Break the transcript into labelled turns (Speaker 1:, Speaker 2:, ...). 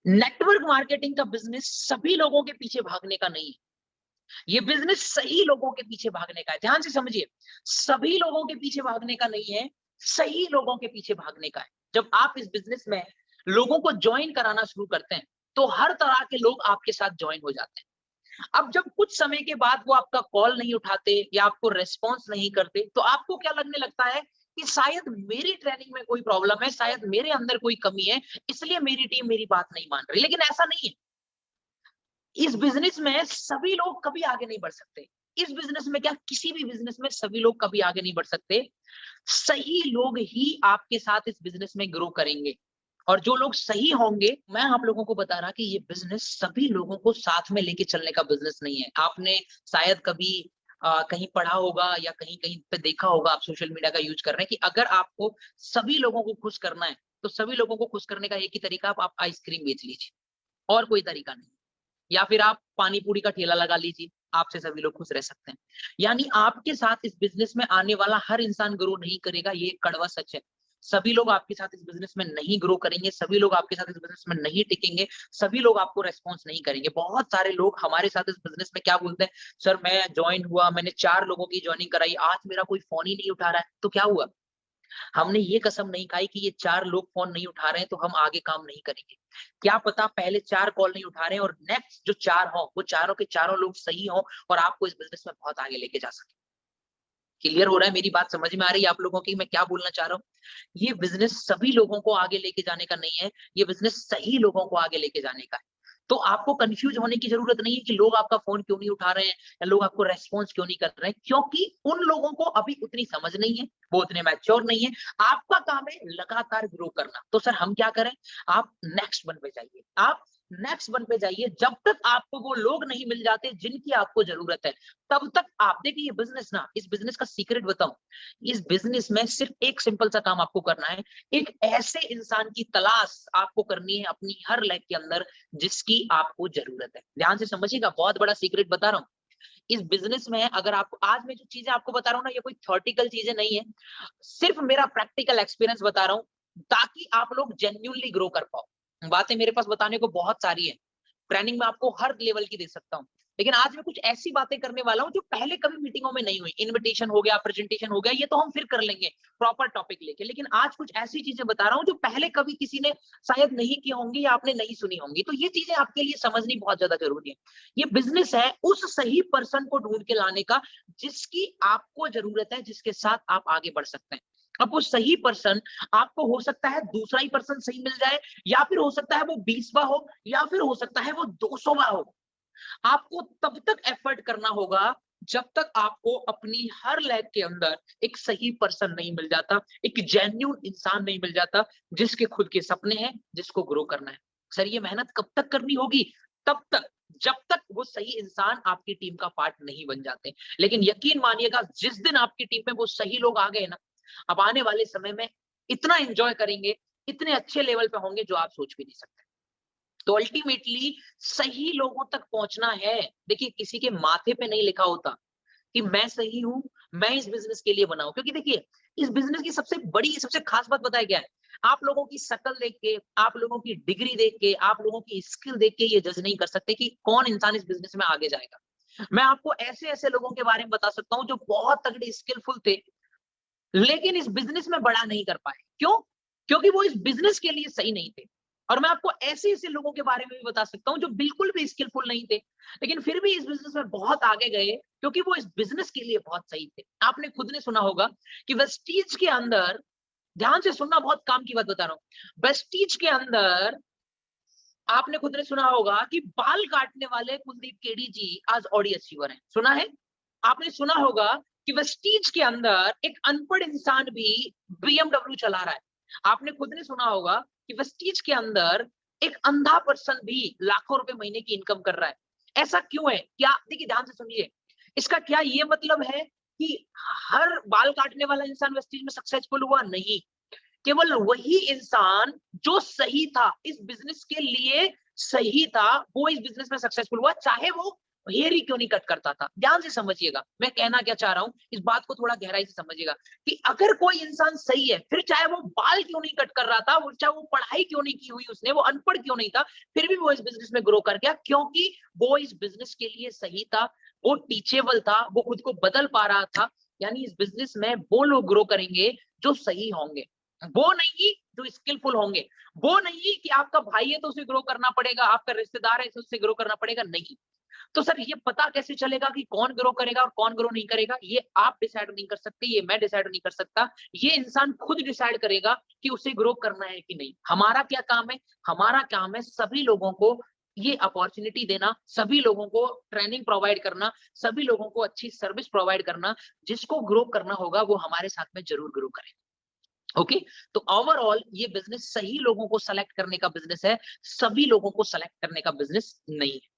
Speaker 1: Network marketing का business सभी लोगों के पीछे भागने का नहीं है। ये बिजनेस सही लोगों के पीछे भागने का है। ध्यान से समझिए, सभी लोगों के पीछे भागने का नहीं है, सही लोगों के पीछे भागने का है। जब आप इस बिजनेस में लोगों को ज्वाइन कराना शुरू करते हैं, तो हर तरह के लोग आपके साथ ज्वाइन हो जाते हैं। अब जब कुछ समय के बाद वो आपका कॉल नहीं उठाते या आपको रेस्पॉन्स नहीं करते, तो आपको क्या लगने लगता है कि शायद मेरी ट्रेनिंग में कोई प्रॉब्लम है, शायद मेरे अंदर कोई कमी है, इसलिए मेरी टीम मेरी बात नहीं मान रही। लेकिन ऐसा नहीं है। इस बिजनेस में सभी लोग कभी आगे नहीं बढ़ सकते। इस बिजनेस में क्या, किसी भी बिजनेस में सभी लोग कभी आगे नहीं बढ़ सकते। सही लोग ही आपके साथ इस बिजनेस में ग्रो करेंगे। और जो लोग सही होंगे, मैं आप लोगों को बता रहा कि ये बिजनेस सभी लोगों को साथ में लेके चलने का बिजनेस नहीं है। आपने शायद कभी कहीं पढ़ा होगा या कहीं कहीं पे देखा होगा, आप सोशल मीडिया का यूज कर रहे हैं, कि अगर आपको सभी लोगों को खुश करना है, तो सभी लोगों को खुश करने का एक ही तरीका, आप आइसक्रीम बेच लीजिए, और कोई तरीका नहीं। या फिर आप पानी पूरी का ठेला लगा लीजिए, आपसे सभी लोग खुश रह सकते हैं। यानी आपके साथ इस बिजनेस में आने वाला हर इंसान ग्रो नहीं करेगा, ये एक कड़वा सच है। सभी लोग आपके साथ इस बिजनेस में नहीं ग्रो करेंगे, सभी लोग आपके साथ इस बिजनेस में नहीं टिकेंगे, सभी लोग आपको रेस्पॉन्स नहीं करेंगे। बहुत सारे लोग हमारे साथ इस बिजनेस में क्या बोलते हैं, सर मैं ज्वाइन हुआ, मैंने 4 लोगों की ज्वाइनिंग कराई, आज मेरा कोई फोन ही नहीं उठा रहा है, तो क्या हुआ? हमने ये कसम नहीं खाई कि ये 4 लोग फोन नहीं उठा रहे हैं तो हम आगे काम नहीं करेंगे। क्या पता पहले 4 कॉल नहीं उठा रहे हैं और नेक्स्ट जो 4 हों, वो चारों के चारों लोग सही हों और आपको इस बिज़नेस में बहुत आगे लेके जा सकें। क्लियर हो रहा है? मेरी बात समझ में आ रही है आप लोगों की, मैं क्या बोलना चाह रहा हूँ? ये बिज़नेस सभी लोगों को आगे लेके जाने का नहीं है, ये बिज़नेस सही लोगों को आगे लेके जाने का है। तो आपको कन्फ्यूज़ होने की ज़रूरत नहीं है कि लोग आपका फ़ोन क्यों नहीं उठा रहे हैं या लोग आपको रिस्पॉन्स क्यों नहीं कर रहे हैं, क्योंकि उन लोगों को अभी उतनी समझ नहीं है, वो उतने मैच्योर नहीं है। आपका काम है लगातार ग्रो करना। तो सर हम क्या करें? आप नेक्स्ट वन पे जाइए। आप नेक्स्ट वन पे जाइए, जब तक आपको वो लोग नहीं मिल जाते जिनकी आपको ज़रूरत है। तब तक आप देखिए, ये बिज़नेस ना, इस बिज़नेस का सीक्रेट बताऊँ, इस बिज़नेस में सिर्फ एक सिंपल सा काम आपको करना है, एक ऐसे इंसान की तलाश आपको करनी है अपनी हर लाइफ के अंदर जिसकी आपको ज़रूरत है। ध्यान से समझिएगा, बहुत बड़ा सीक्रेट बता रहा हूँ। इस बिज़नेस में अगर आपको आज मैं जो चीज़ें आपको बता रहा हूँ ना, ये कोई थ्योरेटिकल चीज़ें नहीं है, सिर्फ मेरा प्रैक्टिकल एक्सपीरियंस बता रहा हूँ, ताकि आप लोग जेन्युइनली ग्रो कर पाओ। बातें मेरे पास बताने को बहुत सारी है। ट्रेनिंग में आपको हर लेवल की दे सकता हूँ। लेकिन आज मैं कुछ ऐसी बातें करने वाला हूँ जो पहले कभी मीटिंगों में नहीं हुई। इन्विटेशन हो गया, प्रेजेंटेशन हो गया, ये तो हम फिर कर लेंगे प्रॉपर टॉपिक लेके। लेकिन आज कुछ ऐसी चीजें बता रहा हूँ जो पहले कभी किसी ने शायद नहीं की होंगी या आपने नहीं सुनी होंगी। तो ये चीजें आपके लिए समझनी बहुत ज्यादा जरूरी है। ये बिजनेस है उस सही पर्सन को ढूंढ के लाने का जिसकी आपको जरूरत है, जिसके साथ आप आगे बढ़ सकते हैं। अब वो सही पर्सन आपको हो सकता है दूसरा ही पर्सन सही मिल जाए, या फिर हो सकता है वो 20वां हो, या फिर हो सकता है वो 200वां हो। आपको तब तक एफर्ट करना होगा जब तक आपको अपनी हर लाइफ के अंदर एक सही पर्सन नहीं मिल जाता, एक जेन्युइन इंसान नहीं मिल जाता जिसके खुद के सपने हैं, जिसको ग्रो करना है। सर ये मेहनत कब तक करनी होगी? तब तक जब तक वो सही इंसान आपकी टीम का पार्ट नहीं बन जाते। लेकिन यकीन मानिएगा, जिस दिन आपकी टीम में वो सही लोग आ गए ना, अब आने वाले समय में इतना एंजॉय करेंगे, इतने अच्छे लेवल पे होंगे जो आप सोच भी नहीं सकते। तो अल्टीमेटली सही लोगों तक पहुंचना है। देखिए, किसी के माथे पे नहीं लिखा होता कि मैं सही हूं, मैं इस बिजनेस के लिए बना हूं। क्योंकि देखिए, इस बिजनेस की सबसे बड़ी सबसे खास बात बताया गया है, आप लोगों की शक्ल देख के, आप लोगों की डिग्री देख के, आप लोगों की स्किल देख के ये जज नहीं कर सकते कि कौन इंसान इस बिजनेस में आगे जाएगा। मैं आपको ऐसे ऐसे लोगों के बारे में बता सकता हूं जो बहुत तगड़े स्किलफुल थे, लेकिन इस बिजनेस में बड़ा नहीं कर पाए। क्यों? क्योंकि वो इस बिजनेस के लिए सही नहीं थे। और मैं आपको ऐसे ऐसे लोगों के बारे में भी बता सकता हूं जो बिल्कुल भी स्किलफुल नहीं थे, लेकिन फिर भी इस बिजनेस में बहुत आगे गए क्योंकि वो इस बिजनेस के लिए बहुत सही थे। आपने खुद ने सुना होगा कि वेस्टीज के अंदर, ध्यान से सुनना, बहुत काम की बात बता रहा हूं, वेस्टीज के अंदर आपने खुद ने सुना होगा कि बाल काटने वाले कुलदीप केडी जी आज ऑडी अचीवर हैं। सुना है? आपने सुना होगा कि वेस्टीज के अंदर एक अनपढ़ इंसान भी बीएमडब्ल्यू चला रहा है। आपने खुद ने सुना होगा कि वेस्टीज के अंदर एक अंधा पर्सन भी लाखों रुपए महीने की इनकम कर रहा है। ऐसा क्यों है? क्या, देखिए ध्यान से सुनिए, इसका क्या ये मतलब है कि हर बाल काटने वाला इंसान वेस्टीज में सक्सेसफुल हुआ? नहीं। केवल वही इंसान जो सही था, इस बिजनेस के लिए सही था, वो इस बिजनेस में सक्सेसफुल हुआ, चाहे वो हेयर ही क्यों नहीं कट करता था? ध्यान से समझिएगा, मैं कहना क्या चाह रहा हूं, इस बात को थोड़ा गहराई से समझिएगा कि अगर कोई इंसान सही है, फिर चाहे वो बाल क्यों नहीं कट कर रहा था, वो चाहे वो पढ़ाई क्यों नहीं की हुई उसने, वो अनपढ़ क्यों नहीं था, फिर भी वो इस बिजनेस में ग्रो कर गया, क्योंकि वो इस बिजनेस के लिए सही था, वो टीचेबल था, वो खुद को बदल पा रहा था। यानी इस बिजनेस में वो लोग ग्रो करेंगे जो सही होंगे, वो नहीं जो स्किलफुल होंगे, वो नहीं कि आपका भाई है तो उसे ग्रो करना पड़ेगा, आपका रिश्तेदार है तो उससे ग्रो करना पड़ेगा, नहीं। तो सर ये पता कैसे चलेगा कि कौन ग्रो करेगा और कौन ग्रो नहीं करेगा? ये आप डिसाइड नहीं कर सकते, ये मैं डिसाइड नहीं कर सकता, ये इंसान खुद डिसाइड करेगा कि उसे ग्रो करना है कि नहीं। हमारा क्या काम है? हमारा काम है सभी लोगों को ये अपॉर्चुनिटी देना, सभी लोगों को ट्रेनिंग प्रोवाइड करना, सभी लोगों को अच्छी सर्विस प्रोवाइड करना। जिसको ग्रो करना होगा वो हमारे साथ में जरूर ग्रो करे। ओके, तो ओवरऑल ये बिजनेस सही लोगों को सेलेक्ट करने का बिजनेस है, सभी लोगों को सेलेक्ट करने का बिजनेस नहीं है।